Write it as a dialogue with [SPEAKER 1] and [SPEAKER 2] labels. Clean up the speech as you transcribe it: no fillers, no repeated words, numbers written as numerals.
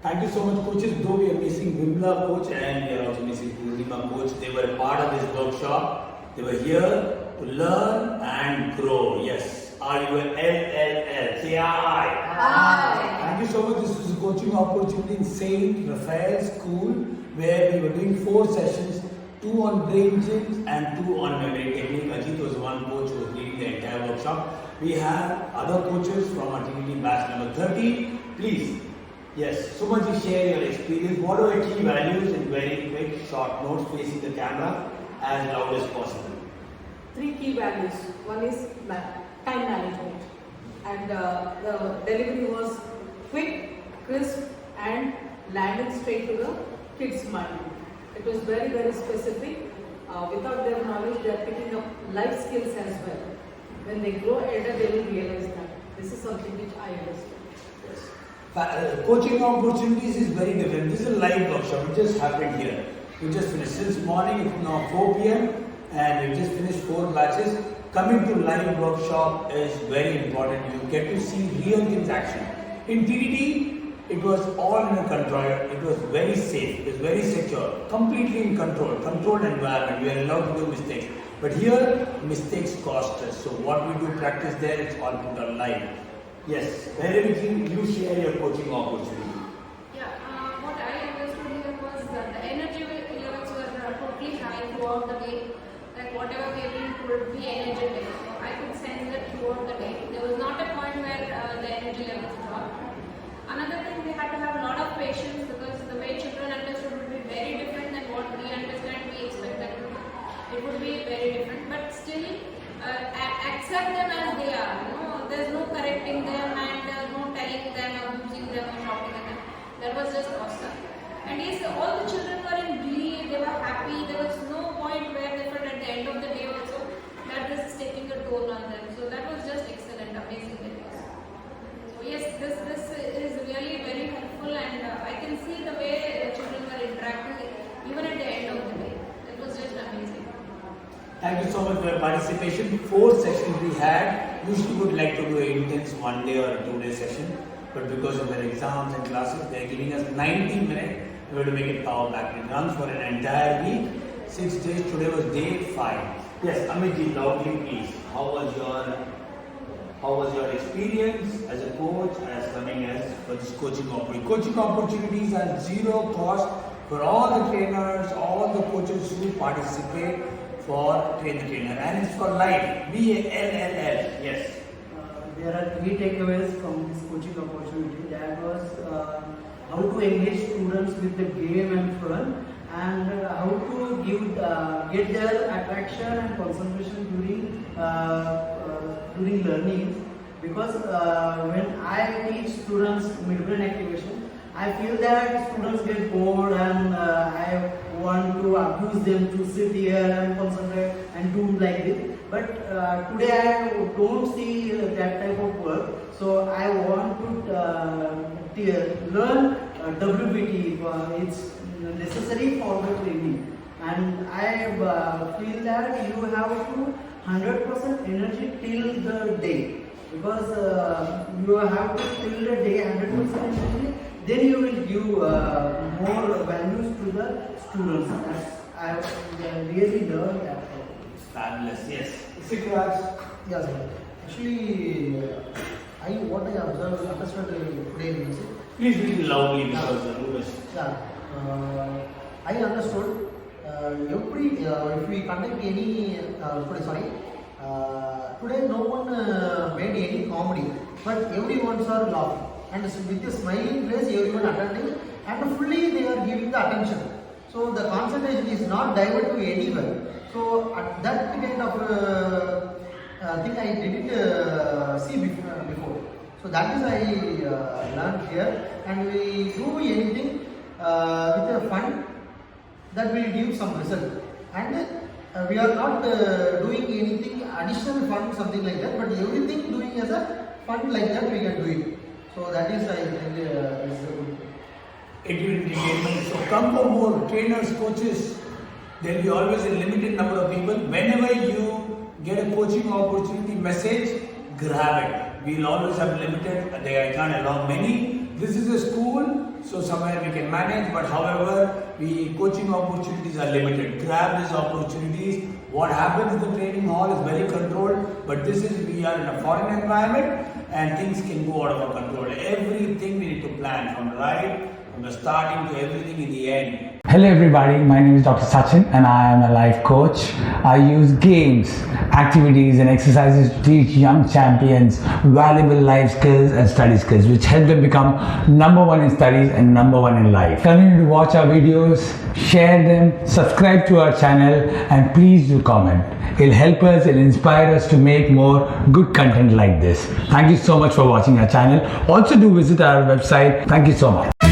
[SPEAKER 1] Thank you so much, coaches. Though we are missing Vimla coach and we are also missing Purnima coach, they were a part of this workshop. They were here to learn and grow. Yes. RULLL. Say I.
[SPEAKER 2] Hi.
[SPEAKER 1] Thank you so much. This was a coaching opportunity in St. Raphael School where we were doing 4 sessions, 2 on brain gyms and 2 on memory technique. Ajit was one coach who was leading the entire workshop. We have other coaches from our TTT batch number 30. Please. Yes, so much you share your experience. What are your key values in very quick, short notes facing the camera as loud as possible?
[SPEAKER 2] 3 key values. One is time management, and the delivery was quick, crisp, and landed straight to the kids' mind. It was very, very specific. Without their knowledge, they are picking up life skills as well. When they grow elder, they will realize that this is something which I understand.
[SPEAKER 1] Coaching opportunities is very different. This is a live workshop. It just happened here. We just finished since morning. It's now 4 p.m. and we just finished 4 batches. Coming to live workshop is very important. You get to see real things action. In TTT, it was all in a controller. It was very safe. It was very secure. Completely in control. Controlled environment. We are allowed to do mistakes. But here, mistakes cost us. So what we do practice there, it's all put on live. Yes, wherever you share your coaching opportunity.
[SPEAKER 3] Yeah, what I understood here was that the energy levels were totally high throughout the day. Like whatever we are doing would be energetic. So I could sense that throughout the day. There was not a point where the energy levels dropped. Another thing, we had to have a lot of patience because the way children understood would be very different than what we understand. We expect that it would be very different, but still accept them as they are. There's no correcting them and no telling them, abusing them or shouting at them. That was just awesome. And yes, all the children were in glee, they were happy. There was no point where they felt at the end of the day also that this is taking a toll on them. So that was just excellent, amazing. So yes, this is really very helpful, and I can see the way the children were interacting even at the end of the day. It was just amazing.
[SPEAKER 1] Thank you so much for your participation. 4 sessions we had. Usually would like to do an intense 1 day or a 2 day session, but because of their exams and classes, they are giving us 90 minutes. We have to make it power back. It runs for an entire week, 6 days. Today was day 5. Yes, Amitji, loudly please. How was your experience as a coach, as coming as for this coaching opportunity? Coaching opportunities are 0 cost for all the trainers, all the coaches who participate for Train the Trainer, and it's for life. BALLL. Yes.
[SPEAKER 4] There are 3 takeaways from this coaching opportunity. That was how to engage students with the game and fun, and how to get their attraction and concentration during learning. Because when I teach students midbrain activation, I feel that students get bored and I want to abuse them to sit here and concentrate and do like this. But today I don't see that type of work. So I want to learn WBT. It's necessary for the training. And I feel that you have to 100% energy till the day. Because you have to till the day 100% energy. Then you will give more values to the students. I really learned that.
[SPEAKER 1] Fabulous, yes. Sikraj.
[SPEAKER 5] Yes, sir. Actually, what I observed, understood today.
[SPEAKER 1] Please read loudly because the room is.
[SPEAKER 5] Yeah, I understood. If we conduct any, today no one made any comedy, but everyone's are laughing. And with a smiling face, everyone attending, and fully they are giving the attention. So the concentration is not diverted to anywhere. So at that kind of thing I didn't see before. So that is I learned here, and we do anything with a fun that will give some result. And we are not doing anything additional fun, something like that, but everything doing as a fun like that we can do it. So that is I think is good.
[SPEAKER 1] Entertainment. So come for more trainers, coaches. There will be always a limited number of people. Whenever you get a coaching opportunity message, grab it. We will always have limited. I can't allow many. This is a school, so somewhere we can manage, but however, coaching opportunities are limited. Grab these opportunities. What happens in the training hall is very controlled, but we are in a foreign environment and things can go out of our control. Everything we need to plan from the starting to everything in the end.
[SPEAKER 6] Hello everybody, my name is Dr. Sachin and I am a life coach. I use games, activities and exercises to teach young champions valuable life skills and study skills which help them become #1 in studies and #1 in life. Continue to watch our videos, share them, subscribe to our channel and please do comment. It'll help us, it'll inspire us to make more good content like this. Thank you so much for watching our channel. Also do visit our website. Thank you so much.